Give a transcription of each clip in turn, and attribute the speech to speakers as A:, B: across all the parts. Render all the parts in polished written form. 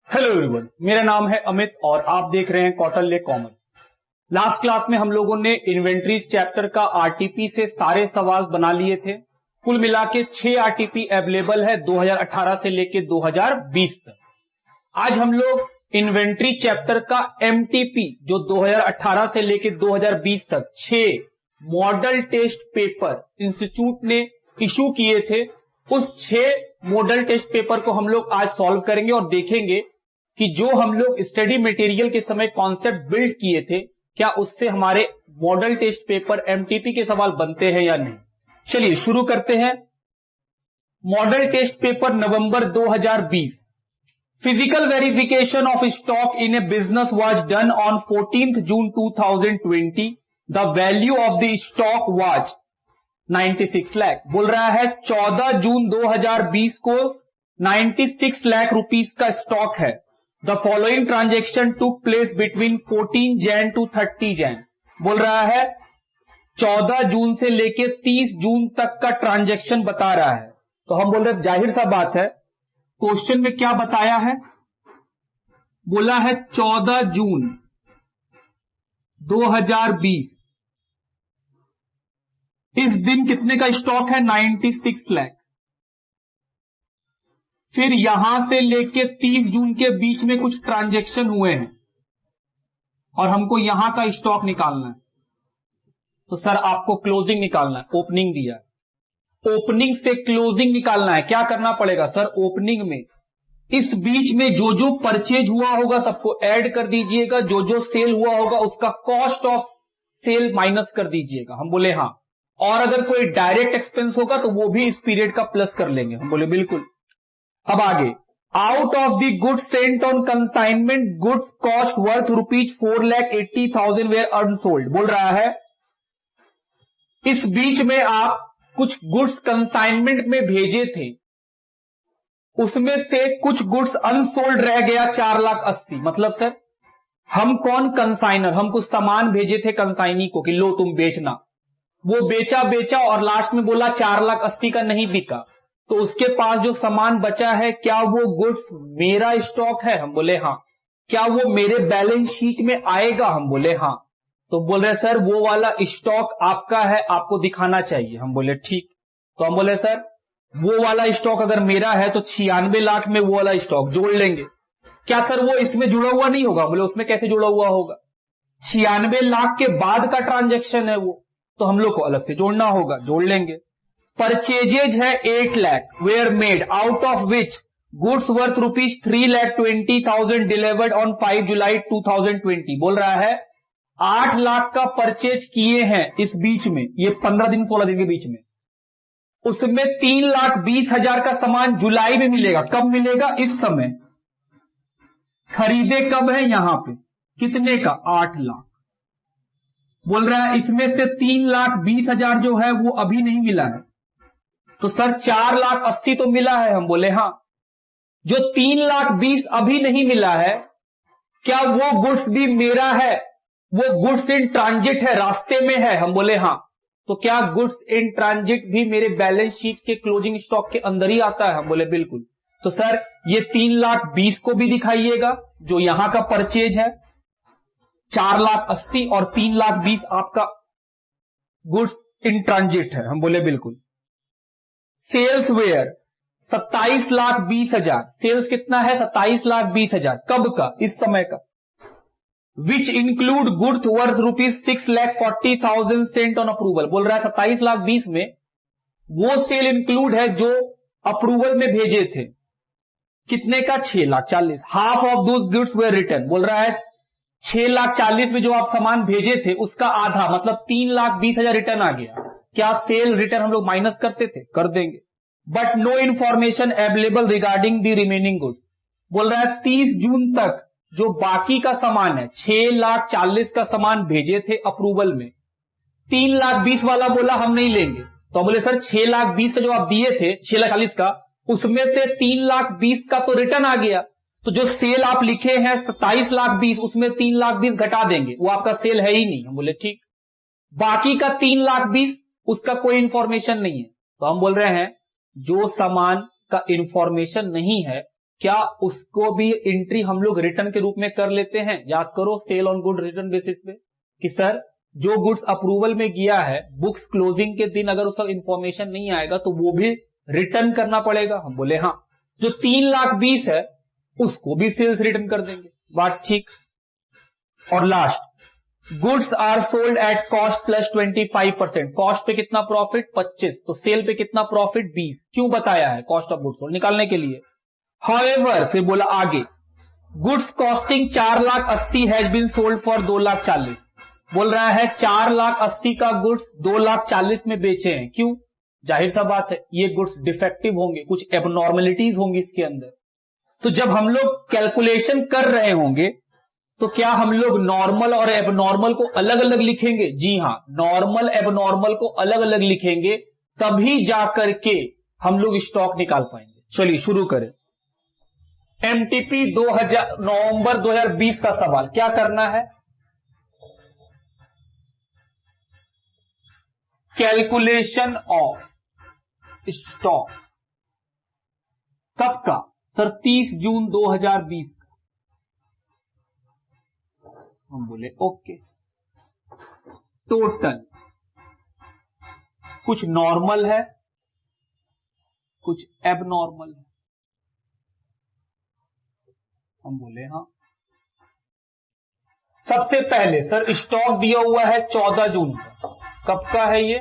A: Hello everyone, मेरा नाम है अमित और आप देख रहे हैं कौटिल्य कॉमर्स। लास्ट क्लास में हम लोगों ने इन्वेंट्रीज चैप्टर का आरटीपी से सारे सवाल बना लिए थे। कुल मिला के 6 आरटीपी अवेलेबल है 2018 से लेके 2020 तक। आज हम लोग इन्वेंट्री चैप्टर का एमटीपी जो 2018 से लेके 2020 तक 6 मॉडल टेस्ट पेपर इंस्टीट्यूट ने इशू किए थे, उस 6 मॉडल टेस्ट पेपर को हम लोग आज सॉल्व करेंगे और देखेंगे कि जो हम लोग स्टडी मटेरियल के समय कॉन्सेप्ट बिल्ड किए थे, क्या उससे हमारे मॉडल टेस्ट पेपर एमटीपी के सवाल बनते हैं या नहीं। चलिए शुरू करते हैं। Model test paper November 2020। Physical verification of stock in a business was done on 14th June 2020। The value of the stock was 96 lakh. बोल रहा है 14 जून 2020 को 96 लाख रुपीस का स्टॉक है। The following transaction took place between 14 Jan to 30 Jan। बोल रहा है 14 जून से लेके 30 जून तक का ट्रांजेक्शन बता रहा है। तो हम बोल रहे जाहिर सा बात है, क्वेश्चन में क्या बताया है, बोला है 14 जून 2020 इस दिन कितने का स्टॉक है 96 लाख। फिर यहां से लेके 30 जून के बीच में कुछ ट्रांजैक्शन हुए हैं और हमको यहां का स्टॉक निकालना है। तो सर आपको क्लोजिंग निकालना है, ओपनिंग दिया है, ओपनिंग से क्लोजिंग निकालना है। क्या करना पड़ेगा सर, ओपनिंग में इस बीच में जो जो परचेज हुआ होगा सबको ऐड कर दीजिएगा, जो जो सेल हुआ होगा उसका कॉस्ट ऑफ सेल माइनस कर दीजिएगा। हम बोले हाँ, और अगर कोई डायरेक्ट एक्सपेंस होगा तो वो भी इस पीरियड का प्लस कर लेंगे। हम बोले बिल्कुल। अब आगे, out of the goods sent on consignment goods cost worth ₹4,80,000 were unsold. बोल रहा है इस बीच में आप कुछ गुड्स कंसाइनमेंट में भेजे थे, उसमें से कुछ गुड्स अनसोल्ड रह गया 4,80,000। मतलब सर हम कौन कंसाइनर, हम कुछ सामान भेजे थे कंसाइनी को कि लो तुम बेचना, वो बेचा और लास्ट में बोला 4,80,000 का नहीं बिका, तो उसके पास जो सामान बचा है क्या वो गुड्स मेरा स्टॉक है। हम बोले हाँ। क्या वो मेरे बैलेंस शीट में आएगा। हम बोले हाँ। तो बोल रहे सर वो वाला स्टॉक आपका है, आपको दिखाना चाहिए। हम बोले ठीक। तो हम बोले सर वो वाला स्टॉक अगर मेरा है तो 96 लाख में वो वाला स्टॉक जोड़ लेंगे। क्या सर वो इसमें जुड़ा हुआ नहीं होगा। बोले उसमें कैसे जुड़ा हुआ होगा, 96 लाख के बाद का ट्रांजेक्शन है वो, तो हम लोग को अलग से जोड़ना होगा, जोड़ लेंगे। परचेजेज है 8 lakh were made out of which goods worth ₹3,20,000 delivered on 5 जुलाई 2020। बोल रहा है 8 लाख का परचेज किए हैं इस बीच में, ये 15 दिन 16 दिन के बीच में, उसमें 3,20,000 का सामान जुलाई में मिलेगा। कब मिलेगा, इस समय। खरीदे कब है, यहां पे कितने का, 8 लाख। बोल रहा है इसमें से 3,20,000 जो है वो अभी नहीं मिला है। तो सर 4,80,000 तो मिला है। हम बोले हाँ। जो 3,20,000 अभी नहीं मिला है, क्या वो गुड्स भी मेरा है, वो गुड्स इन ट्रांजिट है, रास्ते में है। हम बोले हाँ। तो क्या गुड्स इन ट्रांजिट भी मेरे बैलेंस शीट के क्लोजिंग स्टॉक के अंदर ही आता है। हम बोले बिल्कुल। तो सर ये 3,20,000 को भी दिखाइएगा जो यहां का परचेज है, 4,80,000 और 3,20,000 आपका गुड्स इन ट्रांजिट है। हम बोले बिल्कुल। सेल्स वेयर 27,20,000, सेल्स कितना है 27,20,000, कब का, इस समय का। Which include goods worth ₹6,40,000 Saint on approval. बोल रहा है 27,20,000 में वो सेल इंक्लूड है जो अप्रूवल में भेजे थे, कितने का, 6,40,000। Half of those goods were return. बोल रहा है 6,40,000 में जो आप सामान भेजे थे उसका आधा, मतलब 3,20,000 रिटर्न आ गया। क्या सेल रिटर्न हम लोग माइनस करते थे, कर देंगे। But no information available regarding the remaining goods. बोल रहा है 30 जून तक जो बाकी का सामान है, 6,40,000 का सामान भेजे थे अप्रूवल में, 3,20,000 वाला बोला हम नहीं लेंगे। तो बोले सर 6,20,000 का जो आप दिए थे 6,40,000 का, उसमें से 3,20,000 का तो रिटर्न आ गया, तो जो सेल आप लिखे हैं 27,20,000 उसमें 3,20,000 घटा देंगे, वो आपका सेल है ही नहीं। हम बोले ठीक। बाकी का 3,20,000 उसका कोई इंफॉर्मेशन नहीं है। तो हम बोल रहे हैं जो सामान का इंफॉर्मेशन नहीं है क्या उसको भी एंट्री हम लोग रिटर्न के रूप में कर लेते हैं? याद करो sale on good return basis पे कि सर जो गुड्स अप्रूवल में गया है बुक्स क्लोजिंग के दिन अगर उसका इंफॉर्मेशन नहीं आएगा तो वो भी रिटर्न करना पड़ेगा। हम बोले हाँ। जो 3,20,000 है उसको भी सेल्स रिटर्न कर देंगे, बात ठीक। और last, goods are sold at cost plus 25%। Cost पे कितना प्रॉफिट? 25, तो सेल पे कितना प्रॉफिट? 20। क्यों बताया है? कॉस्ट ऑफ गुड्स सोल्ड निकालने के लिए। हाउएवर फिर बोला आगे, goods costing 4,80,000 has been sold for 2,40,000। बोल रहा है 4,80,000 का गुड्स 2,40,000 में बेचे हैं। क्यों? जाहिर सा बात है ये गुड्स डिफेक्टिव होंगे, कुछ एबनॉर्मलिटीज होंगी इसके अंदर। तो जब हम लोग कैलकुलेशन कर रहे होंगे तो क्या हम लोग नॉर्मल और एबनॉर्मल को अलग अलग लिखेंगे? जी हां, नॉर्मल एबनॉर्मल को अलग अलग लिखेंगे, तभी जाकर के हम लोग स्टॉक निकाल पाएंगे। चलिए शुरू करें। एमटीपी नवंबर 2020 का सवाल क्या करना है? कैलकुलेशन ऑफ स्टॉक कब का? सर 30 जून 2020 का। हम बोले ओके। टोटल कुछ नॉर्मल है, कुछ एबनॉर्मल है। हम बोले हाँ। सबसे पहले सर स्टॉक दिया हुआ है 14 जून का। कब का है ये?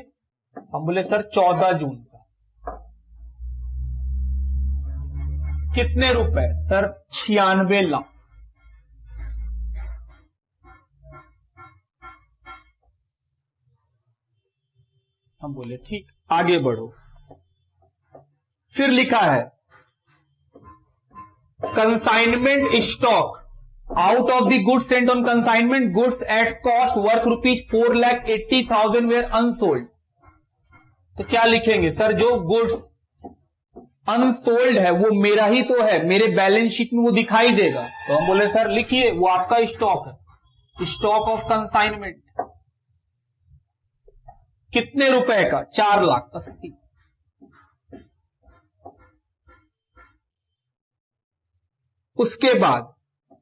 A: हम बोले सर 14 जून का। कितने रुपए? सर 96 लाख। हम बोले ठीक, आगे बढ़ो। फिर लिखा है consignment stock out of the goods sent on consignment, goods at cost worth ₹4,80,000 were unsold. तो क्या लिखेंगे? सर जो गुड्स अनसोल्ड है वो मेरा ही तो है, मेरे बैलेंस शीट में वो दिखाई देगा। तो हम बोले सर लिखिए वो आपका स्टॉक है, स्टॉक ऑफ कंसाइनमेंट। कितने रुपए का? 4,80,000। उसके बाद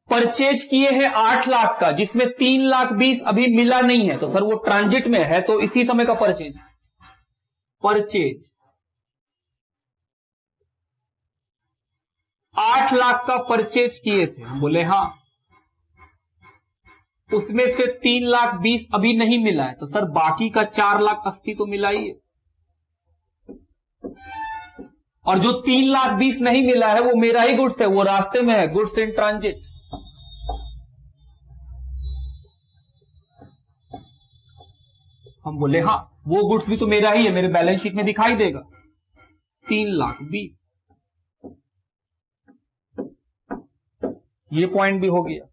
A: परचेज किए हैं 8 लाख का, जिसमें 3,20,000 अभी मिला नहीं है, तो सर वो ट्रांजिट में है, तो इसी समय का परचेज। 8 लाख का परचेज किए थे। हम बोले हाँ। उसमें से 3,20,000 अभी नहीं मिला है, तो सर बाकी का 4,80,000 तो मिला ही है। और जो 3,20,000 नहीं मिला है वो मेरा ही गुड्स है, वो रास्ते में है, गुड्स इन ट्रांजिट। हम बोले हाँ, वो गुड्स भी तो मेरा ही है, मेरे बैलेंस शीट में दिखाई देगा। 3,20,000 ये पॉइंट भी हो गया।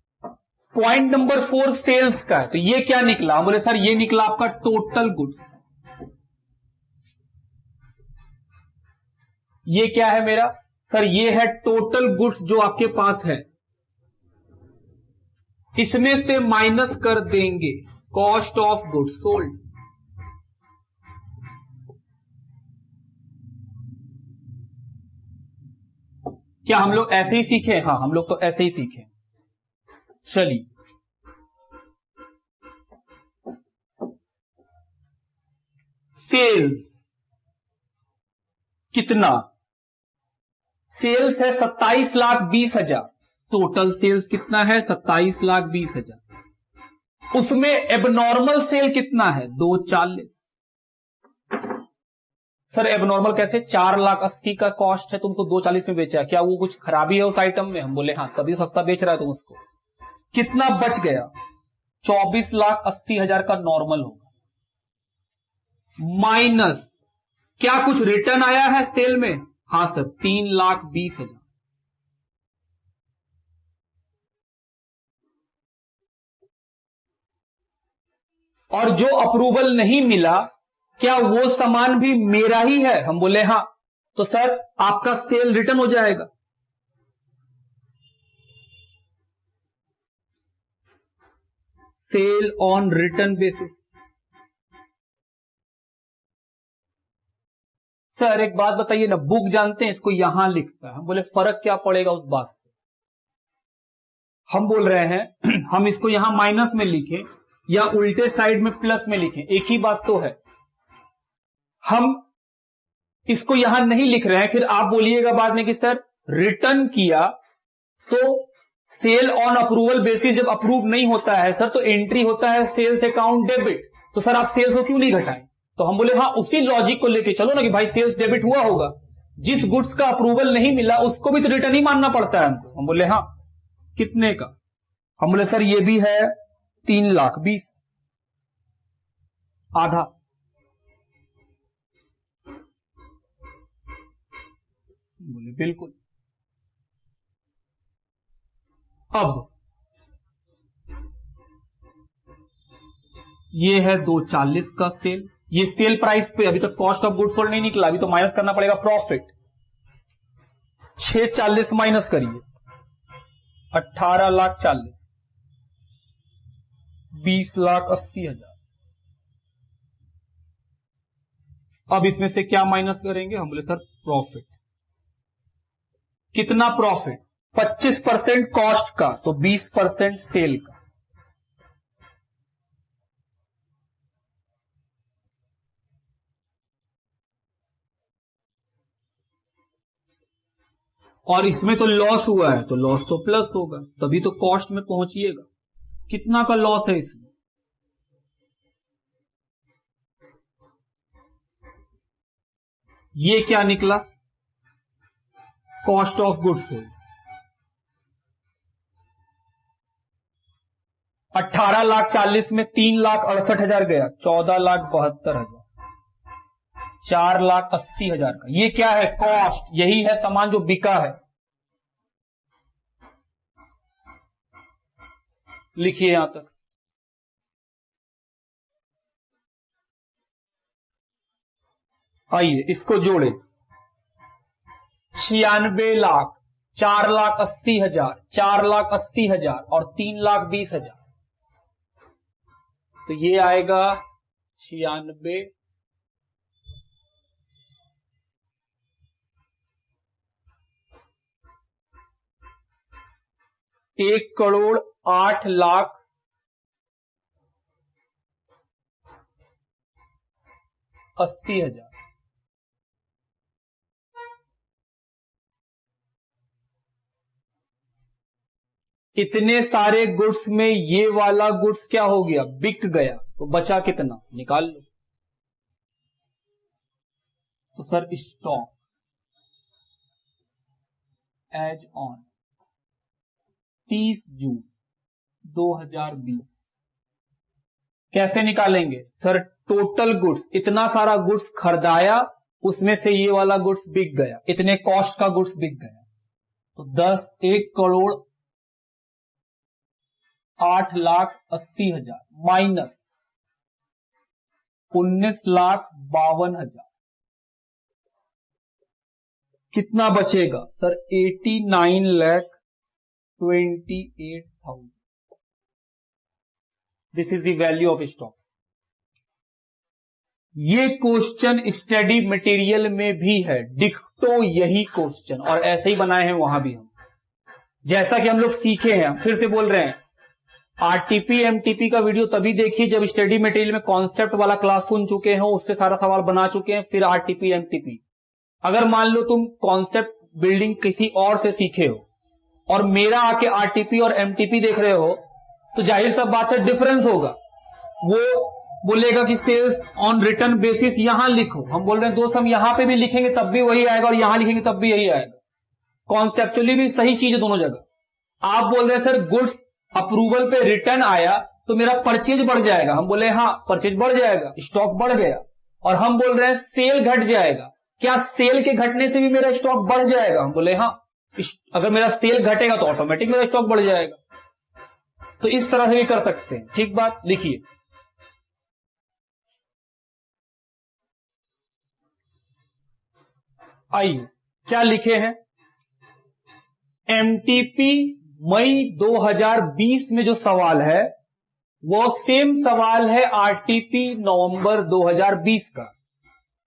A: पॉइंट नंबर 4 सेल्स का है, तो ये क्या निकला? हम बोले सर ये निकला आपका टोटल गुड्स। ये क्या है मेरा? सर ये है टोटल गुड्स जो आपके पास है, इसमें से माइनस कर देंगे कॉस्ट ऑफ गुड्स सोल्ड। क्या हम लोग ऐसे ही सीखे? हाँ, हम लोग तो ऐसे ही सीखे। चलिए सेल्स कितना? सेल्स है 27,20,000। टोटल सेल्स कितना है? 27,20,000। उसमें एबनॉर्मल सेल कितना है? 2,40,000। सर एबनॉर्मल कैसे? 4,80,000 का कॉस्ट है, तुमको 2,40,000 में बेचा, क्या वो कुछ खराबी है उस आइटम में? हम बोले हाँ, तभी सस्ता बेच रहा है तुम उसको। कितना बच गया? 24,80,000 का नॉर्मल होगा, माइनस क्या कुछ रिटर्न आया है सेल में? हाँ सर, 3,20,000। और जो अप्रूवल नहीं मिला, क्या वो सामान भी मेरा ही है? हम बोले हाँ। तो सर आपका सेल रिटर्न हो जाएगा। Sale on return basis. Sir एक बात बताइए ना, बुक जानते हैं इसको यहां लिखता है। हम बोले फर्क क्या पड़ेगा उस बात से। हम बोल रहे हैं हम इसको यहां माइनस में लिखें या उल्टे साइड में प्लस में लिखें, एक ही बात तो है। हम इसको यहां नहीं लिख रहे हैं, फिर आप बोलिएगा बाद में कि सर रिटर्न किया तो सेल ऑन अप्रूवल बेसिस जब अप्रूव नहीं होता है सर तो एंट्री होता है सेल्स अकाउंट डेबिट, तो सर आप सेल्स को क्यों नहीं घटाएं? तो हम बोले हाँ उसी लॉजिक को लेके चलो ना कि भाई सेल्स डेबिट हुआ होगा, जिस गुड्स का अप्रूवल नहीं मिला उसको भी तो रिटर्न ही मानना पड़ता है हमको। हम बोले हाँ कितने का? हम बोले सर ये भी है 3,20,000 आधा। बोले बिल्कुल। अब ये है 2,40 का सेल, ये सेल प्राइस पे अभी तक कॉस्ट ऑफ गुड्स सोल्ड नहीं निकला, अभी तो माइनस करना पड़ेगा प्रॉफिट। 6,40 माइनस करिए, 18,40,000, 20,80,000। अब इसमें से क्या माइनस करेंगे? हम बोले सर प्रॉफिट। कितना प्रॉफिट? 25% कॉस्ट का तो 20% सेल का। और इसमें तो लॉस हुआ है तो लॉस तो प्लस होगा, तभी तो कॉस्ट में पहुंचिएगा। कितना का लॉस है इसमें? ये क्या निकला? Cost of goods sold. 18,40,000 में 3,68,000 गया, 14,72,000, 4,80,000 का। ये क्या है? कॉस्ट। यही है सामान जो बिका है। लिखिए यहां तक। आइए इसको जोड़े। 96 लाख, 4,80,000, 4,80,000 और 3,20,000, तो ये आएगा 96 1,08,80,000। इतने सारे गुड्स में ये वाला गुड्स क्या हो गया? बिक गया। तो बचा कितना? निकाल लो। तो सर स्टॉक एज ऑन 30 जून 2020 कैसे निकालेंगे? सर टोटल गुड्स, इतना सारा गुड्स खरीदाया, उसमें से ये वाला गुड्स बिक गया, इतने कॉस्ट का गुड्स बिक गया, तो 1,08,80,000 माइनस 19,52,000, कितना बचेगा? Sir 89,28,000। This is the value of stock. ये क्वेश्चन स्टडी मटेरियल में भी है, डिक्टो यही क्वेश्चन, और ऐसे ही बनाए हैं वहां भी हम, जैसा कि हम लोग सीखे हैं। फिर से बोल रहे हैं, आरटीपी एमटीपी का वीडियो तभी देखिए जब स्टडी मटेरियल में कॉन्सेप्ट वाला क्लास सुन चुके हो, उससे सारा सवाल बना चुके हैं, फिर आरटीपी एमटीपी। अगर मान लो तुम कॉन्सेप्ट बिल्डिंग किसी और से सीखे हो और मेरा आके आरटीपी और एमटीपी देख रहे हो, तो जाहिर सब बात है डिफरेंस होगा। वो बोलेगा कि सेल्स ऑन रिटर्न बेसिस यहां लिखो, हम बोल रहे हैं दोस्त हम यहां पे भी लिखेंगे तब भी वही आएगा और यहां लिखेंगे तब भी यही आएगा। कॉन्सेप्चुअली भी सही चीज है दोनों जगह। आप बोल रहे हैं सर गुड्स अप्रूवल पे रिटर्न आया तो मेरा परचेज बढ़ जाएगा, हम बोले हाँ परचेज बढ़ जाएगा, स्टॉक बढ़ गया। और हम बोल रहे हैं सेल घट जाएगा, क्या सेल के घटने से भी मेरा स्टॉक बढ़ जाएगा? हम बोले हाँ, अगर मेरा सेल घटेगा तो ऑटोमेटिक मेरा स्टॉक बढ़ जाएगा। तो इस तरह से भी कर सकते हैं। ठीक बात, लिखिए। आइए क्या लिखे हैं? एमटीपी मई 2020 में जो सवाल है वो सेम सवाल है आरटीपी नवंबर 2020 का।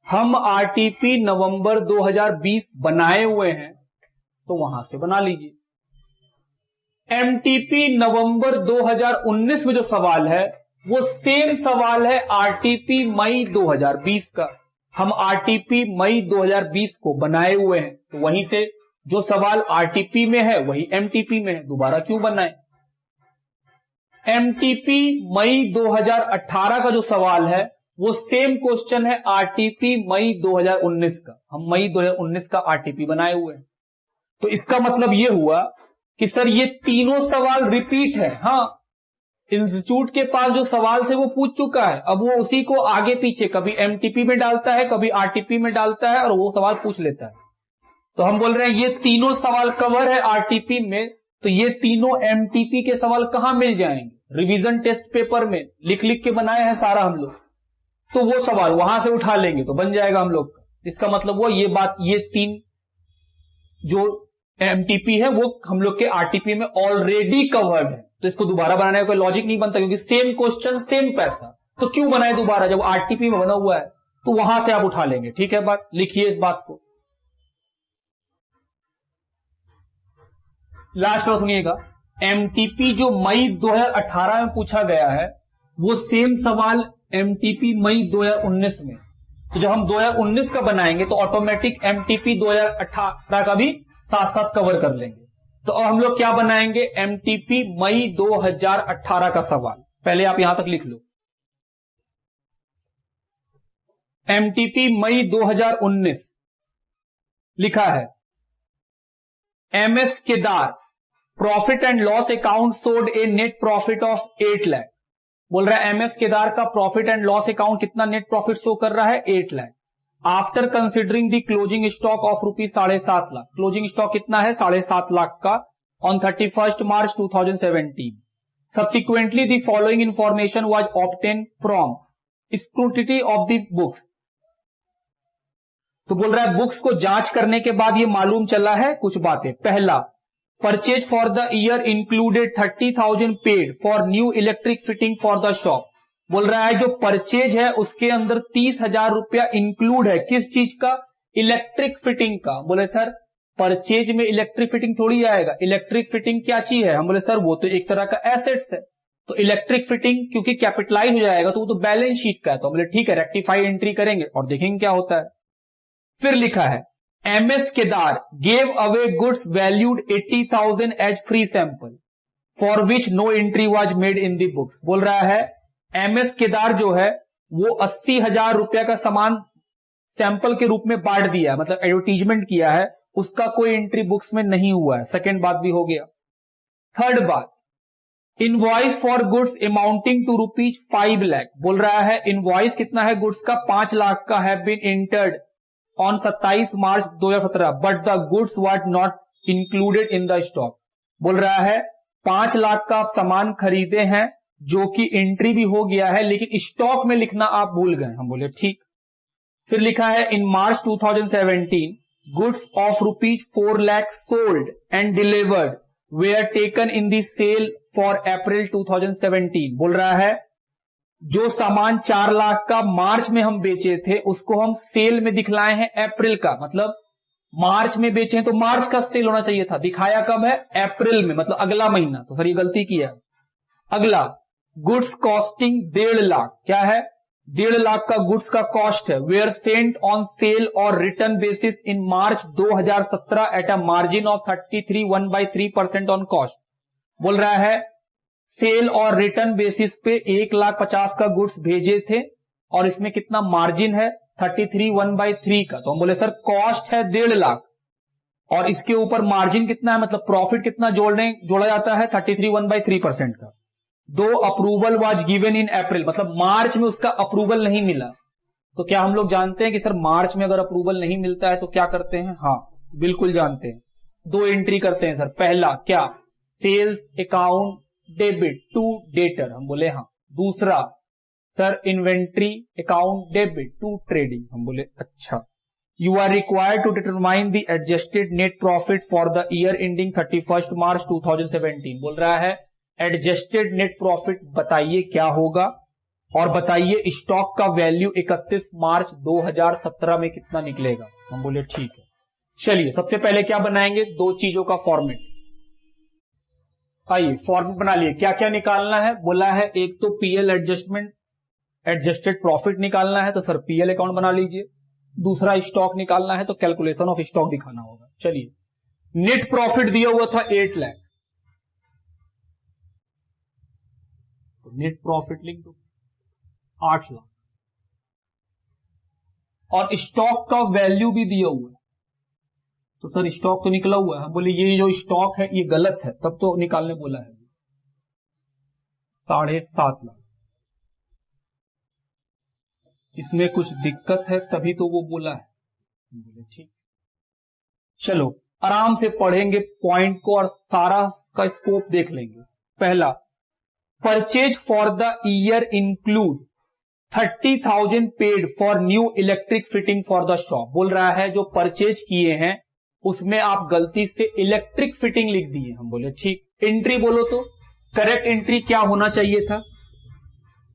A: हम आरटीपी नवंबर 2020 बनाए हुए हैं तो वहां से बना लीजिए। एमटीपी नवंबर 2019 में जो सवाल है वो सेम सवाल है आरटीपी मई 2020 का। हम आरटीपी मई 2020 को बनाए हुए हैं तो वहीं से जो सवाल आरटीपी में है वही एमटीपी में है, दोबारा क्यों बनाए। एमटीपी मई 2018 का जो सवाल है वो सेम क्वेश्चन है आरटीपी मई 2019 का। हम मई 2019 का आरटीपी बनाए हुए हैं तो इसका मतलब ये हुआ कि सर ये तीनों सवाल रिपीट है। हाँ, इंस्टीट्यूट के पास जो सवाल थे वो पूछ चुका है, अब वो उसी को आगे पीछे कभी एमटीपी में डालता है कभी आरटीपी में डालता है और वो सवाल पूछ लेता है। तो हम बोल रहे हैं ये तीनों सवाल कवर है आरटीपी में, तो ये तीनों एमटीपी के सवाल कहां मिल जाएंगे, रिवीजन टेस्ट पेपर में लिख लिख के बनाए हैं सारा हम लोग, तो वो सवाल वहां से उठा लेंगे तो बन जाएगा हम लोग का। इसका मतलब वो ये बात, ये तीन जो एमटीपी है वो हम लोग के आरटीपी में ऑलरेडी कवर्ड है, तो इसको दोबारा बनाने का कोई लॉजिक नहीं बनता, क्योंकि सेम क्वेश्चन सेम पैसा, तो क्यों बनाए दोबारा जब आरटीपी में बना हुआ है, तो वहां से आप उठा लेंगे। ठीक है बात, लिखिए इस बात को। लास्ट और सुनिएगा, एमटीपी जो मई 2018 में पूछा गया है वो सेम सवाल एमटीपी मई 2019 में, तो जब हम 2019 का बनाएंगे तो ऑटोमेटिक एमटीपी 2018 का भी साथ साथ कवर कर लेंगे। तो अब हम लोग क्या बनाएंगे, एमटीपी मई 2018 का सवाल, पहले आप यहां तक लिख लो। एमटीपी मई 2019 लिखा है, M S Kedar profit and loss account सोड ए नेट प्रॉफिट ऑफ 8 लाख। बोल रहा है एमएस केदार का प्रॉफिट एंड लॉस अकाउंट कितना नेट प्रॉफिट शो कर रहा है, 8 lakh. After considering the closing stock of ₹7.5 lakh, closing stock कितना है 7.5 लाख का on 31 March 2017। Subsequently the following information was obtain from scrutiny of the books. तो बोल रहा है बुक्स को जांच करने के बाद ये मालूम चला है कुछ बातें। पहला, purchase for the year included 30,000 paid for new electric fitting for the shop. बोल रहा है जो परचेज है उसके अंदर 30,000 रुपया इंक्लूड है, किस चीज का, इलेक्ट्रिक फिटिंग का। बोले सर परचेज में इलेक्ट्रिक फिटिंग थोड़ी आएगा, इलेक्ट्रिक फिटिंग क्या चीज है, हम बोले सर वो तो एक तरह का एसेट्स है, तो इलेक्ट्रिक फिटिंग क्योंकि कैपिटलाइज हो जाएगा तो वो तो बैलेंस शीट का है, तो बोले ठीक है रेक्टिफाई एंट्री करेंगे और देखेंगे क्या होता है। फिर लिखा है M S Kedar gave away goods valued 80,000 as free sample for which no entry was made in the books. बोल रहा है एमएस केदार जो है वो 80,000 रुपया का सामान सैंपल के रूप में बांट दिया है, मतलब एडवर्टीजमेंट किया है, उसका कोई एंट्री बुक्स में नहीं हुआ है। सेकेंड बात भी हो गया। थर्ड बात, invoice for goods amounting to ₹5 lakh. बोल रहा है इनवॉइस कितना है गुड्स का, 5 लाख का have been entered on 27 March 2017 but the goods was not included in the stock. बोल रहा है 5 लाख का आप सामान खरीदे हैं जो कि एंट्री भी हो गया है लेकिन स्टॉक में लिखना आप भूल गए। हम बोले ठीक। फिर लिखा है in March 2017 goods of ₹4 lakh sold and delivered were taken in the sale for April 2017। बोल रहा है जो सामान 4 लाख का मार्च में हम बेचे थे उसको हम सेल में दिखलाए हैं अप्रैल का, मतलब मार्च में बेचे हैं तो मार्च का सेल होना चाहिए था, दिखाया कब है, अप्रैल में, मतलब अगला महीना, तो सर ये गलती किया। अगला, गुड्स कॉस्टिंग 1.5 लाख, क्या है 1.5 लाख का गुड्स का कॉस्ट है, वेयर सेंट ऑन सेल और return basis in March 2017 at a margin of 33.1/3% on cost. बोल रहा है सेल और रिटर्न बेसिस पे 1,50,000 का गुड्स भेजे थे और इसमें कितना मार्जिन है 33.1/3 का, तो हम बोले सर कॉस्ट है 1.5 लाख और इसके ऊपर मार्जिन कितना है, मतलब प्रॉफिट कितना जोड़ा जाता है 33.1/3% का। दो अप्रूवल वाज गिवन इन अप्रैल, मतलब मार्च में उसका अप्रूवल नहीं मिला, तो क्या हम लोग जानते हैं कि सर मार्च में अगर अप्रूवल नहीं मिलता है तो क्या करते हैं, हाँ बिल्कुल जानते हैं, 2 एंट्री करते हैं सर। पहला क्या, sales account debit to debtor, हम बोले हाँ। दूसरा sir inventory account debit to trading, हम बोले अच्छा। You are required to determine the adjusted net profit for the year ending 31 March 2017। बोल रहा है एडजस्टेड नेट प्रॉफिट बताइए क्या होगा, और बताइए स्टॉक का वैल्यू 31 मार्च 2017 में कितना निकलेगा। हम बोले ठीक है। चलिए सबसे पहले क्या बनाएंगे, दो चीजों का फॉर्मेट। आइए फॉर्मेट बना लिए। क्या क्या निकालना है बोला है, एक तो पीएल एडजस्टमेंट एडजस्टेड प्रॉफिट निकालना है, तो सर पीएल अकाउंट बना लीजिए। दूसरा स्टॉक निकालना है तो कैलकुलेशन ऑफ स्टॉक दिखाना होगा। चलिए नेट प्रॉफिट दिया हुआ था 8 लाख, तो नेट प्रॉफिट लिख दो 8 लाख, और स्टॉक का वैल्यू भी दिया हुआ है, तो सर स्टॉक तो निकला हुआ है। हम बोले ये जो स्टॉक है ये गलत है, तब तो निकालने बोला है 7.5 लाख, इसमें कुछ दिक्कत है तभी तो वो बोला है। बोले ठीक, चलो आराम से पढ़ेंगे पॉइंट को और सारा का स्कोप देख लेंगे। पहला, purchase for the year include 30,000 paid for new electric fitting for the shop. बोल रहा है जो परचेज किए हैं उसमें आप गलती से इलेक्ट्रिक फिटिंग लिख दिए। हम बोले ठीक। एंट्री बोलो तो करेक्ट एंट्री क्या होना चाहिए था,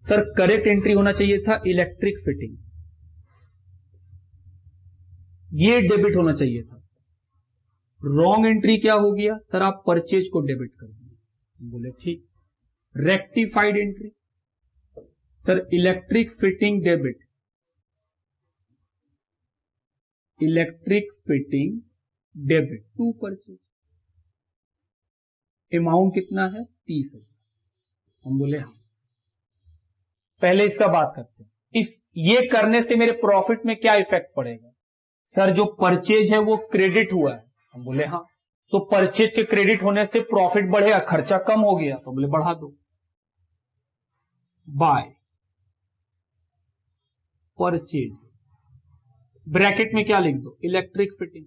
A: सर करेक्ट एंट्री होना चाहिए था इलेक्ट्रिक फिटिंग, ये डेबिट होना चाहिए था। रॉन्ग एंट्री क्या हो गया, सर आप परचेज को डेबिट कर दिए। बोले ठीक। Rectified entry, sir electric fitting debit, electric fitting debit to purchase, amount कितना है 30,000। हम बोले हाँ। पहले इसका बात करते हैं, ये करने से मेरे प्रॉफिट में क्या इफेक्ट पड़ेगा, सर जो परचेज है वो क्रेडिट हुआ है। हम बोले हाँ, तो परचेज के क्रेडिट होने से प्रॉफिट बढ़ेगा, खर्चा कम हो गया, तो बोले बढ़ा दो बाय परचेज, ब्रैकेट में क्या लिख दो इलेक्ट्रिक फिटिंग।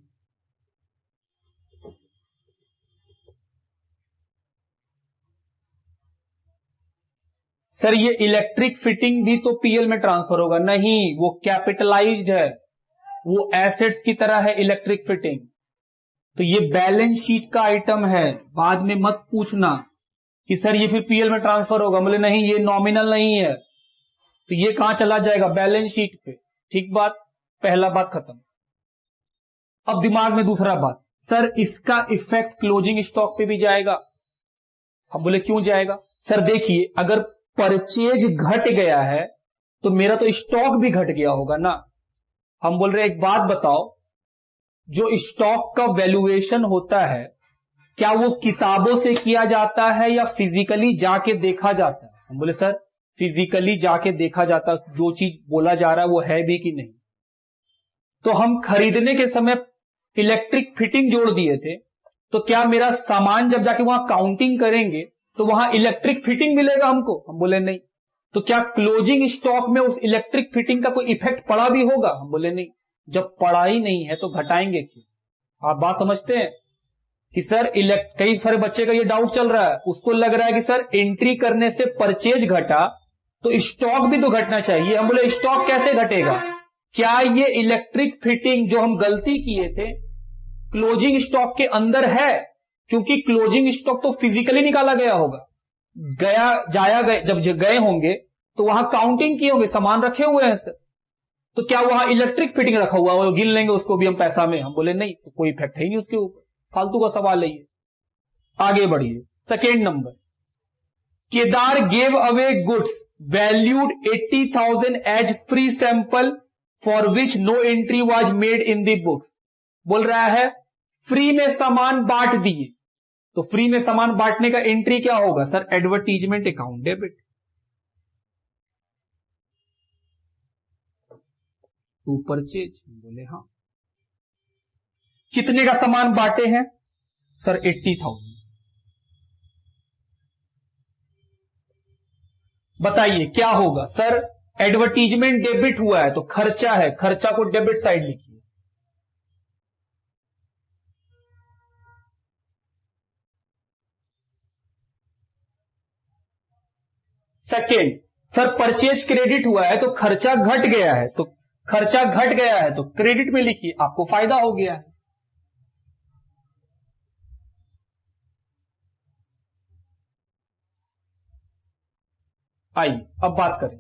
A: सर ये इलेक्ट्रिक फिटिंग भी तो पीएल में ट्रांसफर होगा, नहीं वो कैपिटलाइज्ड है, वो एसेट्स की तरह है इलेक्ट्रिक फिटिंग, तो ये बैलेंस शीट का आइटम है। बाद में मत पूछना कि सर ये फिर पीएल में ट्रांसफर होगा, बोले नहीं ये नॉमिनल नहीं है, तो ये कहां चला जाएगा बैलेंस शीट पे। ठीक बात, पहला बात खत्म। अब दिमाग में दूसरा बात, सर इसका इफेक्ट क्लोजिंग स्टॉक पे भी जाएगा। हम बोले क्यों जाएगा, सर देखिए अगर परचेज घट गया है तो मेरा तो स्टॉक भी घट गया होगा ना। हम बोल रहे एक बात बताओ, जो स्टॉक का वैल्यूएशन होता है क्या वो किताबों से किया जाता है या फिजिकली जाके देखा जाता है। हम बोले सर फिजिकली जाके देखा जाता, जो चीज बोला जा रहा है वो है भी कि नहीं। तो हम खरीदने के समय इलेक्ट्रिक फिटिंग जोड़ दिए थे, तो क्या मेरा सामान जब जाके वहां काउंटिंग करेंगे तो वहां इलेक्ट्रिक फिटिंग मिलेगा हमको। हम बोले नहीं। तो क्या क्लोजिंग स्टॉक में उस इलेक्ट्रिक फिटिंग का कोई इफेक्ट पड़ा भी होगा। हम बोले नहीं। जब पड़ा ही नहीं है तो घटाएंगे क्यों। आप बात समझते हैं कि सर कई सारे बच्चे का ये डाउट चल रहा है, उसको लग रहा है कि सर एंट्री करने से परचेज घटा तो स्टॉक भी तो घटना चाहिए। हम बोले स्टॉक कैसे घटेगा, क्या ये इलेक्ट्रिक फिटिंग जो हम गलती किए थे क्लोजिंग स्टॉक के अंदर है, क्योंकि क्लोजिंग स्टॉक तो फिजिकली निकाला गया होगा, जब गए होंगे तो वहां काउंटिंग किए होंगे, सामान रखे हुए हैं सर, तो क्या वहां इलेक्ट्रिक फिटिंग रखा हुआ है, गिन लेंगे उसको भी हम पैसा में। हम बोले नहीं, तो कोई इफेक्ट है ही नहीं उसके ऊपर, फालतू का सवाल है ये। आगे बढ़िए। Second number, Kedar gave away goods valued 80,000 as free sample for which no entry was made in the books. बोल रहा है फ्री में सामान बांट दिए, तो फ्री में सामान बांटने का एंट्री क्या होगा, sir advertisement account debit to purchase. बोले हाँ। कितने का सामान बांटे हैं, सर 80,000। बताइए क्या होगा, सर एडवर्टीजमेंट डेबिट हुआ है तो खर्चा है, खर्चा को डेबिट साइड लिखिए। सेकेंड, सर परचेज क्रेडिट हुआ है तो खर्चा घट गया है, तो खर्चा घट गया है तो क्रेडिट में लिखिए, आपको फायदा हो गया है। आइए अब बात करें,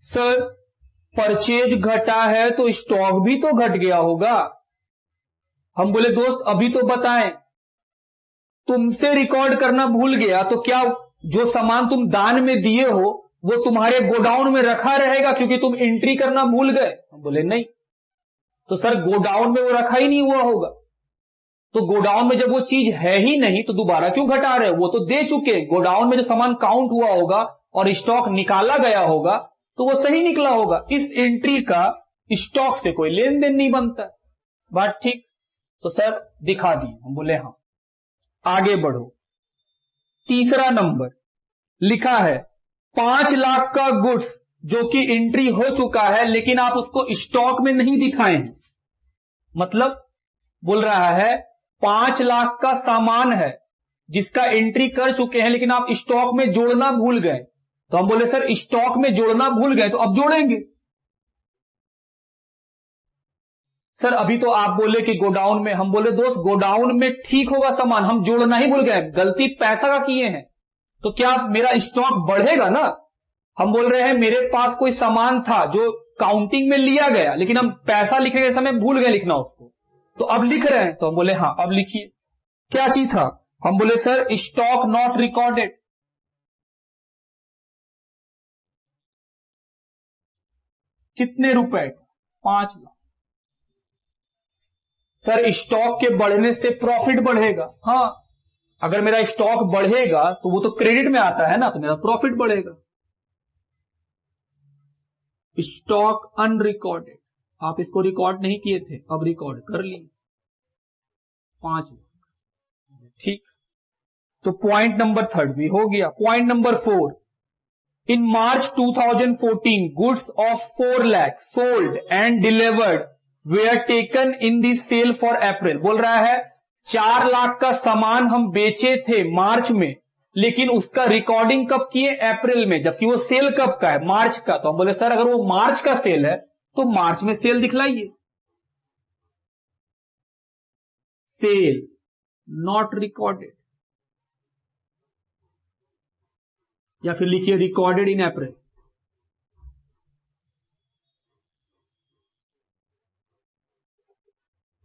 A: सर परचेज घटा है तो स्टॉक भी तो घट गया होगा। हम बोले दोस्त अभी तो बताएं, तुमसे रिकॉर्ड करना भूल गया तो क्या जो सामान तुम दान में दिए हो वो तुम्हारे गोडाउन में रखा रहेगा क्योंकि तुम एंट्री करना भूल गए? हम बोले नहीं। तो सर गोडाउन में वो रखा ही नहीं हुआ होगा, तो गोडाउन में जब वो चीज है ही नहीं तो दोबारा क्यों घटा रहे? वो तो दे चुके, गोडाउन में जो सामान काउंट हुआ होगा और स्टॉक निकाला गया होगा तो वो सही निकला होगा। इस एंट्री का स्टॉक से कोई लेन देन नहीं बनता। बात ठीक? तो सर दिखा दिए। हम बोले हां। आगे बढ़ो। तीसरा नंबर लिखा है 5 लाख का गुड्स जो कि एंट्री हो चुका है लेकिन आप उसको स्टॉक में नहीं दिखाए हैं। मतलब बोल रहा है 5 लाख का सामान है जिसका एंट्री कर चुके हैं लेकिन आप स्टॉक में जोड़ना भूल गए। तो हम बोले सर स्टॉक में जोड़ना भूल गए तो अब जोड़ेंगे। सर अभी तो आप बोले कि गोडाउन में। हम बोले दोस्त गोडाउन में ठीक होगा सामान, हम जोड़ना ही भूल गए, गलती पैसा का किए हैं, तो क्या मेरा स्टॉक बढ़ेगा ना? हम बोल रहे हैं मेरे पास कोई सामान था जो काउंटिंग में लिया गया लेकिन हम पैसा लिखने के समय भूल गए लिखना उसको, तो अब लिख रहे हैं। तो हम बोले हां अब लिखिए। क्या चीज था? हम बोले सर स्टॉक नॉट रिकॉर्डेड। कितने रुपए का? 5 लाख। सर स्टॉक के बढ़ने से प्रॉफिट बढ़ेगा। हां, अगर मेरा स्टॉक बढ़ेगा तो वो तो क्रेडिट में आता है ना, तो मेरा प्रॉफिट बढ़ेगा। स्टॉक अनरिकॉर्डेड, आप इसको रिकॉर्ड नहीं किए थे, अब रिकॉर्ड कर लिए। 5 लाख। ठीक, तो पॉइंट नंबर 3 भी हो गया। Point number 4, in March 2014 goods of 4 lakh sold and delivered were taken in the sale for April. बोल रहा है 4 लाख का सामान हम बेचे थे मार्च में लेकिन उसका रिकॉर्डिंग कब किए? अप्रैल में, जबकि वो सेल कब का है? मार्च का। तो हम बोले सर अगर वो मार्च का सेल है तो मार्च में सेल दिखलाइए। सेल नॉट रिकॉर्डेड, या फिर लिखिए रिकॉर्डेड इन अप्रैल।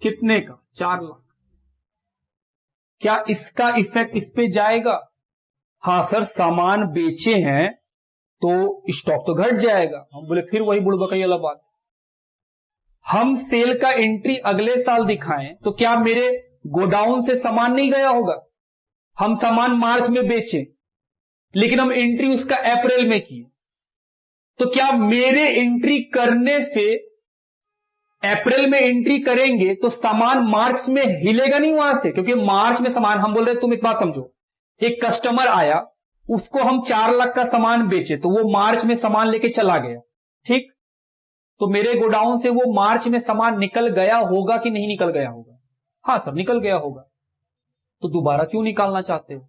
A: कितने का? 4 लाख। क्या इसका इफेक्ट इस पे जाएगा? हां सर सामान बेचे हैं तो स्टॉक तो घट जाएगा। हम बोले फिर वही बुड़बकई वाला बात, हम सेल का एंट्री अगले साल दिखाएं तो क्या मेरे गोडाउन से सामान नहीं गया होगा? हम सामान मार्च में बेचे लेकिन हम एंट्री उसका अप्रैल में किए, तो क्या मेरे एंट्री करने से, अप्रैल में एंट्री करेंगे तो सामान मार्च में हिलेगा नहीं वहां से? क्योंकि मार्च में सामान, हम बोल रहे तुम एक बात समझो, एक कस्टमर आया, उसको हम 4 लाख का सामान बेचे तो वो मार्च में सामान लेके चला गया, ठीक? तो मेरे गोडाउन से वो मार्च में सामान निकल गया होगा कि नहीं निकल गया होगा? हां सर निकल गया होगा। तो दोबारा क्यों निकालना चाहते हो?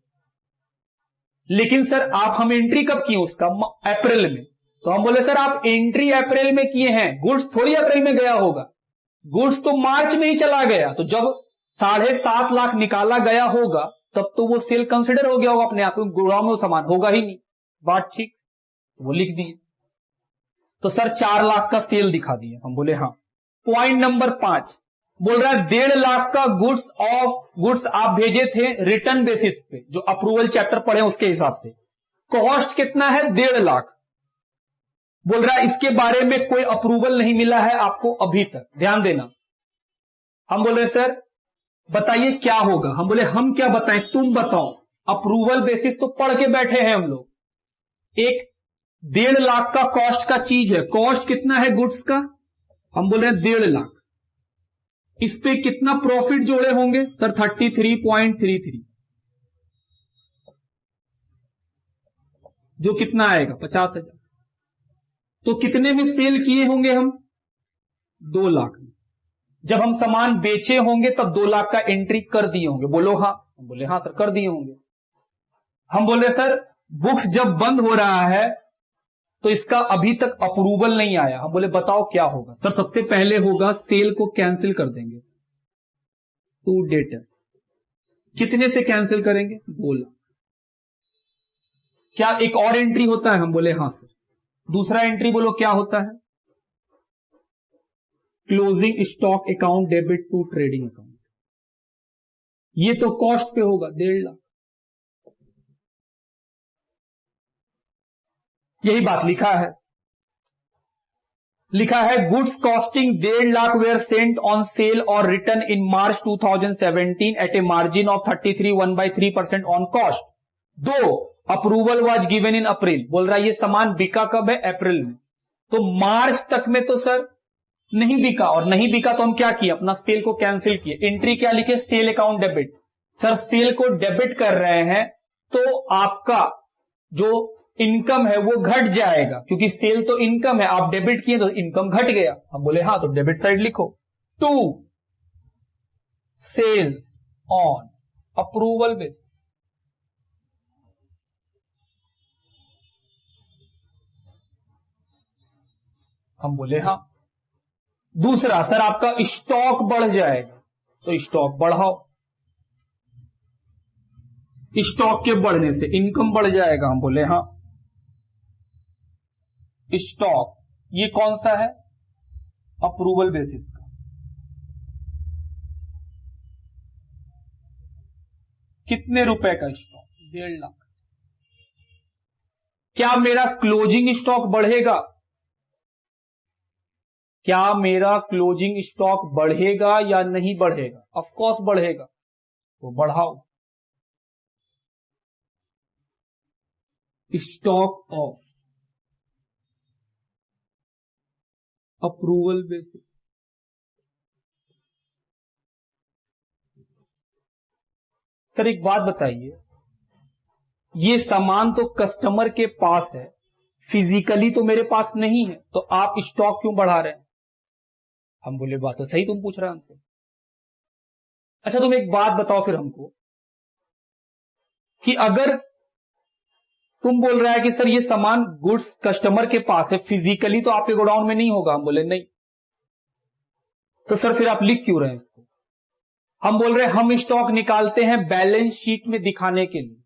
A: लेकिन सर आप, हम एंट्री कब किए उसका? अप्रैल में। तो हम बोले सर आप एंट्री अप्रैल में किए हैं, गुड्स थोड़ी अप्रैल में गया होगा, गुड्स तो मार्च में ही चला गया। तो जब 7.5 लाख निकाला गया होगा तब तो वो सेल कंसिडर हो गया होगा अपने आप, गोडाउन में सामान होगा ही नहीं। बात ठीक? वो लिख दिए। तो सर 4 लाख का सेल दिखा दिए। हम बोले हां। पॉइंट नंबर 5 बोल रहा है 1.5 लाख का गुड्स आप भेजे थे रिटर्न बेसिस पे, जो अप्रूवल चैप्टर पढ़े उसके हिसाब से। कॉस्ट कितना है? 1.5 लाख। बोल रहा है इसके बारे में कोई अप्रूवल नहीं मिला है आपको अभी तक, ध्यान देना। हम बोले सर बताइए क्या होगा? हम बोले हम क्या बताएं, तुम बताओ। अप्रूवल बेसिस तो पढ़ के बैठे हैं हम लोग। एक 1.5 लाख का कॉस्ट का चीज है, कॉस्ट कितना है गुड्स का? हम बोले 1.5 लाख। इस पे कितना प्रॉफिट जोड़े होंगे? सर 33.33, जो कितना आएगा? 50,000। तो कितने में सेल किए होंगे हम? 2 लाख में। जब हम सामान बेचे होंगे तब 2 लाख का एंट्री कर दिए होंगे। बोलो हां। हम बोले हां सर कर दिए होंगे। हम बोले सर बुक्स जब बंद हो रहा है तो इसका अभी तक अप्रूवल नहीं आया। हम बोले बताओ क्या होगा? सर सबसे पहले होगा सेल को कैंसिल कर देंगे टू डेटर। कितने से कैंसिल करेंगे? 2 लाख। क्या एक और एंट्री होता है? हम बोले हां सर। दूसरा एंट्री बोलो क्या होता है? Closing stock account debit to trading account. ये तो कॉस्ट पे होगा 1.5 लाख। यही बात लिखा है। लिखा है goods costing 1.5 lakh were sent on sale और return in March 2017 at a margin of 33.1/3% on cost, though approval was given in April. बोल रहा है ये सामान बिका कब है? अप्रैल में। तो मार्च तक में तो सर नहीं बिका, और नहीं बिका तो हम क्या किए? अपना सेल को कैंसिल किए। एंट्री क्या लिखे? Sale account debit. Sir sale को डेबिट कर रहे हैं तो आपका जो इनकम है वो घट जाएगा, क्योंकि सेल तो इनकम है, आप डेबिट किए तो इनकम घट गया। हम बोले हाँ, तो डेबिट साइड लिखो। To sales on approval basis. हम बोले हाँ। दूसरा, सर आपका स्टॉक बढ़ जाएगा तो स्टॉक बढ़ाओ। स्टॉक के बढ़ने से इनकम बढ़ जाएगा। हम बोले हाँ। स्टॉक ये कौन सा है? अप्रूवल बेसिस का। कितने रुपए का स्टॉक? 1.5 लाख। क्या मेरा क्लोजिंग स्टॉक बढ़ेगा? क्या मेरा क्लोजिंग स्टॉक बढ़ेगा या नहीं बढ़ेगा? ऑफ कोर्स बढ़ेगा, तो बढ़ाओ। Stock of approval basis. Sir एक बात बताइए, ये सामान तो कस्टमर के पास है, फिजिकली तो मेरे पास नहीं है, तो आप स्टॉक क्यों बढ़ा रहे हैं? हम बोले बात तो सही तुम पूछ रहे हैं हमसे। अच्छा तुम एक बात बताओ फिर हमको कि अगर तुम बोल रहा है कि सर ये सामान गुड्स कस्टमर के पास है, फिजिकली तो आपके गोडाउन में नहीं होगा। हम बोले नहीं। तो सर फिर आप लिख क्यों रहे हैं इसको? हम बोल रहे हैं हम स्टॉक निकालते हैं बैलेंस शीट में दिखाने के लिए।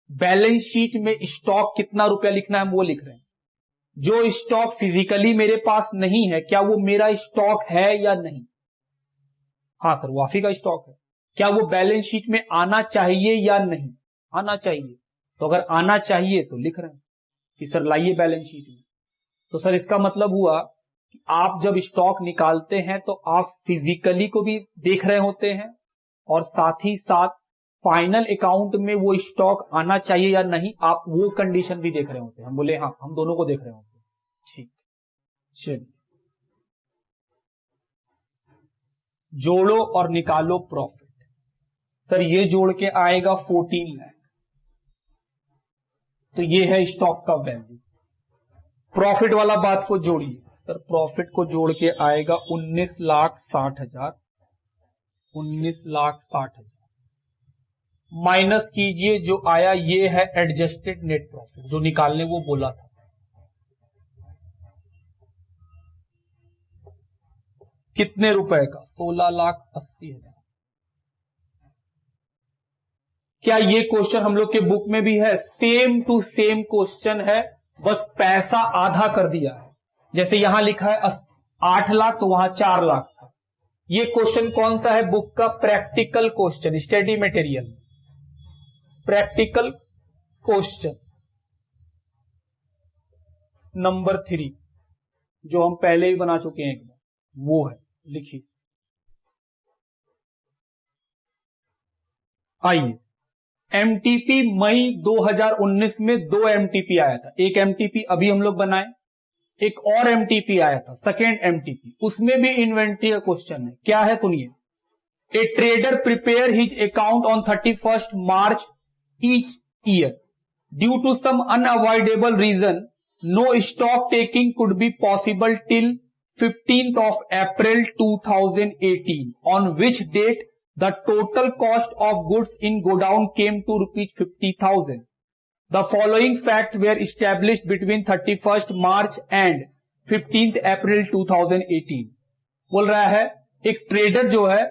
A: बैलेंस शीट में स्टॉक कितना रुपया लिखना है हम वो लिख रहे हैं। जो स्टॉक फिजिकली मेरे पास नहीं है, क्या वो मेरा स्टॉक है या नहीं? हाँ सर वो वाफी का स्टॉक है। क्या वो बैलेंस शीट में आना चाहिए या नहीं? आना चाहिए। तो अगर आना चाहिए तो लिख रहे हैं कि सर लाइए बैलेंस शीट में। तो सर इसका मतलब हुआ कि आप जब स्टॉक निकालते हैं तो आप फिजिकली को भी देख रहे होते हैं और साथ ही साथ फाइनल अकाउंट में वो स्टॉक आना चाहिए या नहीं, आप वो कंडीशन भी देख रहे होते हैं। हम बोले हाँ, हम दोनों को देख रहे होते हैं। ठीक, चलिए जोड़ो और निकालो प्रॉफिट। सर ये जोड़ के आएगा 14 लाख, तो ये है स्टॉक का वैल्यू। प्रॉफिट वाला बात को जोड़िए। सर प्रॉफिट को जोड़ के आएगा 19,60,000। 19,60,000 माइनस कीजिए जो आया, ये है एडजस्टेड नेट प्रॉफिट जो निकालने वो बोला था। कितने रुपए का? 16,80,000। क्या ये क्वेश्चन हम लोग के बुक में भी है? सेम टू सेम क्वेश्चन है, बस पैसा आधा कर दिया है। जैसे यहां लिखा है 8 लाख तो वहां 4 लाख था। ये क्वेश्चन कौन सा है बुक का? Practical question, study material practical question number 3 जो हम पहले ही बना चुके हैं एक बार, वो है। लिखिए। आइए, एमटीपी मई 2019 में 2 एमटीपी आया था। एक एमटीपी अभी हम लोग बनाए, एक और एमटीपी आया था, सेकेंड एमटीपी। उसमें भी इन्वेंट्री का क्वेश्चन है। क्या है सुनिए। ए trader prepare his account on 31st March each year. Due to some unavoidable reason, no stock taking could be possible till 15th of April 2018, on which date the total cost of goods in godown came to rupees 50,000. The following facts were established between 31st March and 15th April 2018. बोल रहा है एक trader जो है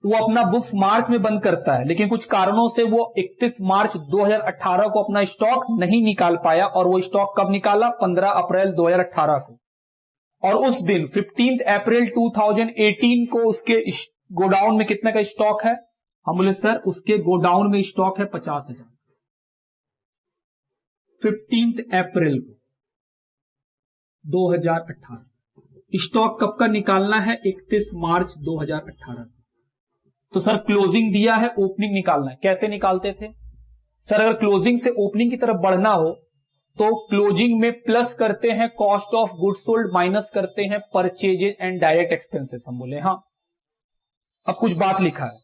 A: वो अपना books मार्च में बंद करता है, लेकिन कुछ कारणों से वो 31 मार्च 2018 को अपना स्टॉक नहीं निकाल पाया, और वो स्टॉक कब निकाला? 15 अप्रैल 2018 को। और उस दिन 15 अप्रैल 2018 को उसके गोडाउन में कितने का स्टॉक है? हम बोले सर उसके गोडाउन में स्टॉक है 50,000। 15 अप्रैल को 2018 स्टॉक कब का निकालना है? 31 मार्च 2018। तो सर क्लोजिंग दिया है, ओपनिंग निकालना है। कैसे निकालते थे सर? अगर क्लोजिंग से ओपनिंग की तरफ बढ़ना हो तो क्लोजिंग में प्लस करते हैं cost of goods sold, minus करते हैं परचेजेज एंड डायरेक्ट एक्सपेंसेस। हम बोले हाँ। अब कुछ बात लिखा है,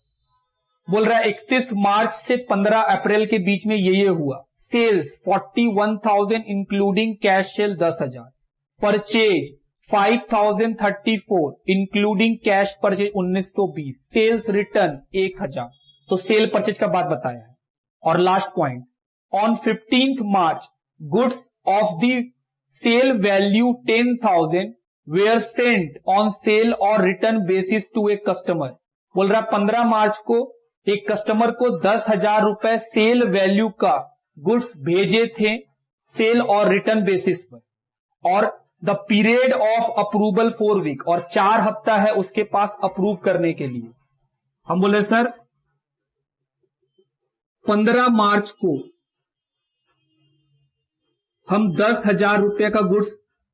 A: बोल रहा है 31 मार्च से 15 अप्रैल के बीच में ये हुआ। Sales 41,000 including cash sale 10,000, purchase 5,034 including cash purchase 1,920, sales return 1,000। तो सेल परचेज का बात बताया है। और last point, on 15 March goods of the sale value 10,000 were sent on sale और return basis to a customer. बोल रहा 15 मार्च को एक कस्टमर को 10,000 रुपए सेल वैल्यू का गुड्स भेजे थे सेल और रिटर्न बेसिस पर, और the period of approval 4 week, और 4 हफ्ता है उसके पास अप्रूव करने के लिए। हम बोले सर 15 मार्च को हम 10,000 रुपए का गुड्स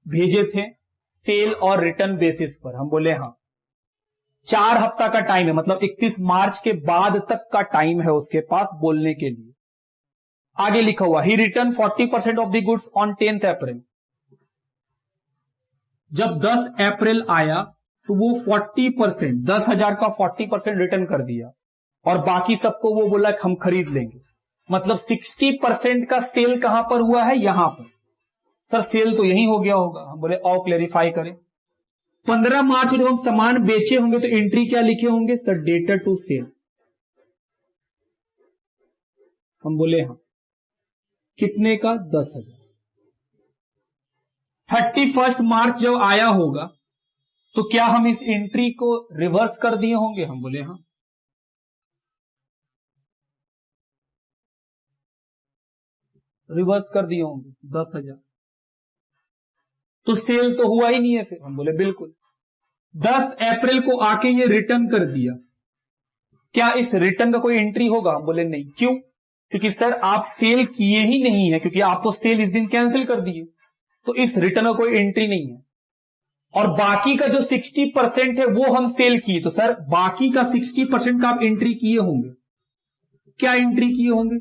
A: भेजे थे सेल और रिटर्न बेसिस पर। हम बोले हाँ। 4 हफ्ता का टाइम है, मतलब 31 मार्च के बाद तक का टाइम है उसके पास बोलने के लिए। आगे लिखा हुआ ही return 40% of the goods on 10th April. जब 10 अप्रैल आया तो वो 40%, 10,000 का 40% रिटर्न कर दिया, और बाकी सबको वो बोला कि हम खरीद लेंगे। मतलब 60% का सेल कहां पर हुआ है? यहां पर। सर सेल तो यही हो गया होगा। हम बोले और क्लेरिफाई करें। 15 मार्च जब हम सामान बेचे होंगे तो एंट्री क्या लिखे होंगे? Sir debtor to sale. हम बोले हाँ। कितने का? 10,000। 31 मार्च जब आया होगा तो क्या हम इस एंट्री को रिवर्स कर दिए होंगे? हम बोले हाँ। रिवर्स कर दिए होंगे 10,000। तो सेल तो हुआ ही नहीं है फिर। हम बोले बिल्कुल। 10 अप्रैल को आके ये रिटर्न कर दिया, क्या इस रिटर्न का कोई एंट्री होगा? हम बोले नहीं। क्यों? क्योंकि सर आप सेल किए ही नहीं है, क्योंकि आप तो सेल इस दिन कैंसिल कर दिए, तो इस रिटर्न का कोई एंट्री नहीं है। और बाकी का जो 60% है वो हम सेल किए, तो सर बाकी का 60% का आप एंट्री किए होंगे। क्या एंट्री किए होंगे?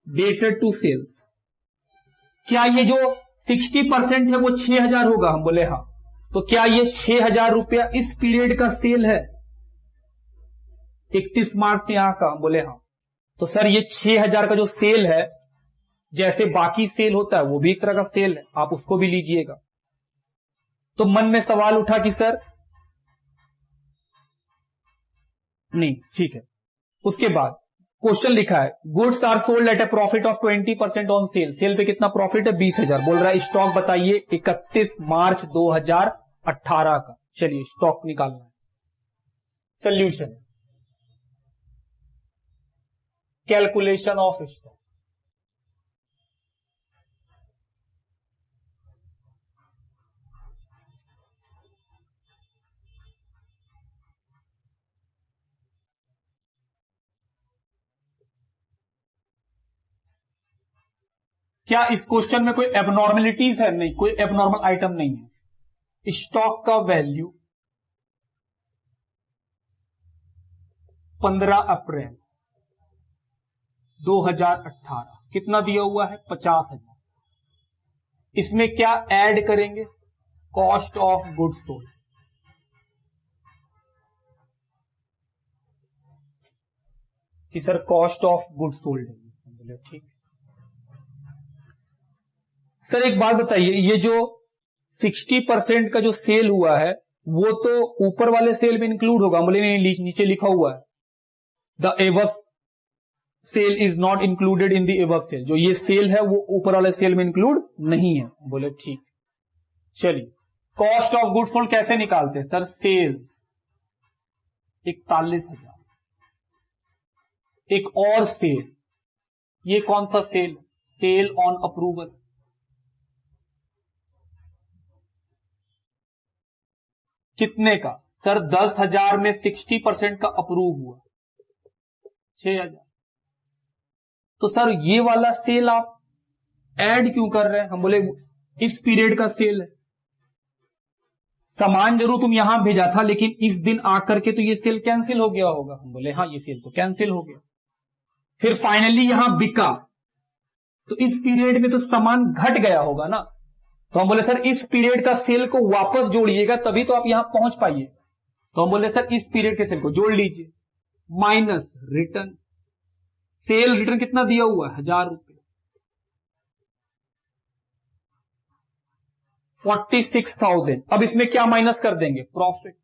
A: Debtor to sales. क्या ये जो 60% है वो 6,000 होगा? हम बोले हाँ। तो क्या ये 6,000 रुपया इस पीरियड का सेल है 31 मार्च से यहां का? हम बोले हाँ। तो सर ये 6,000 का जो सेल है, जैसे बाकी सेल होता है वो भी एक तरह का सेल है, आप उसको भी लीजिएगा। तो मन में सवाल उठा कि सर नहीं, ठीक है। उसके बाद क्वेश्चन लिखा है goods are sold at a profit of 20% on sale. Sale पे कितना प्रॉफिट है? 20,000। बोल रहा है स्टॉक बताइए 31 मार्च 2018 का। चलिए स्टॉक निकालना है। Solution, calculation of stock. क्या इस क्वेश्चन में कोई एबनॉर्मलिटीज है? नहीं, कोई एबनॉर्मल आइटम नहीं है। स्टॉक का वैल्यू 15 अप्रैल 2018 कितना दिया हुआ है? 50,000। इसमें क्या ऐड करेंगे? Cost of goods sold. कि sir cost of goods sold है। बोले ठीक। सर एक बात बताइए, ये जो 60% का जो सेल हुआ है वो तो ऊपर वाले सेल में इंक्लूड होगा? बोले नहीं, नीचे लिखा हुआ है the above sale is not included in the above sale. जो ये सेल है वो ऊपर वाले सेल में इंक्लूड नहीं है। बोले ठीक। चलिए कॉस्ट ऑफ गुड्स सोल्ड कैसे निकालते हैं? Sir sales 41,000। एक और सेल, ये कौन सा सेल? Cell on approval. कितने का? सर 10,000 में 60% का अप्रूव हुआ, 6,000। तो सर ये वाला सेल आप ऐड क्यों कर रहे हैं? हम बोले इस पीरियड का सेल है, सामान जरूर तुम यहां भेजा था लेकिन इस दिन आकर के तो ये सेल कैंसिल हो गया होगा। हम बोले हाँ, ये सेल तो कैंसिल हो गया। फिर फाइनली यहां बिका, तो इस पीरियड में तो सामान घट गया होगा ना। तो हम बोले सर इस पीरियड का सेल को वापस जोड़िएगा तभी तो आप यहां पहुंच पाइए। तो हम बोले सर इस पीरियड के सेल को जोड़ लीजिए, माइनस रिटर्न। सेल रिटर्न कितना दिया हुआ है? 1,000 रुपए। 46,000। अब इसमें क्या माइनस कर देंगे? प्रॉफिट।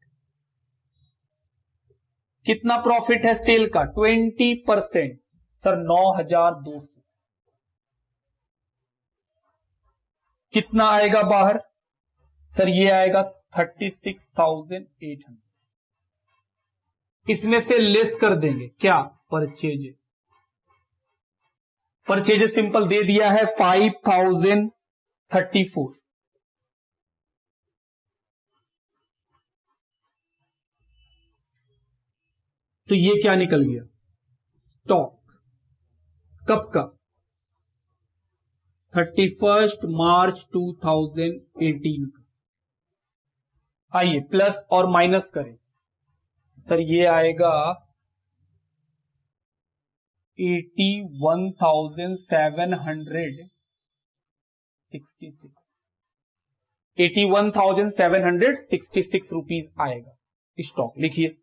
A: कितना प्रॉफिट है सेल का? 20%। सर 9,200। कितना आएगा बाहर? सर ये आएगा 36,800। इसमें से लेस कर देंगे क्या? परचेजेस। परचेजेस सिंपल दे दिया है 5,034। तो ये क्या निकल गया? स्टॉक। कब का? 31 मार्च 2018 का। आइए प्लस और माइनस करें। सर ये आएगा 81,766। 81,766 रुपीज आएगा। स्टॉक लिखिए।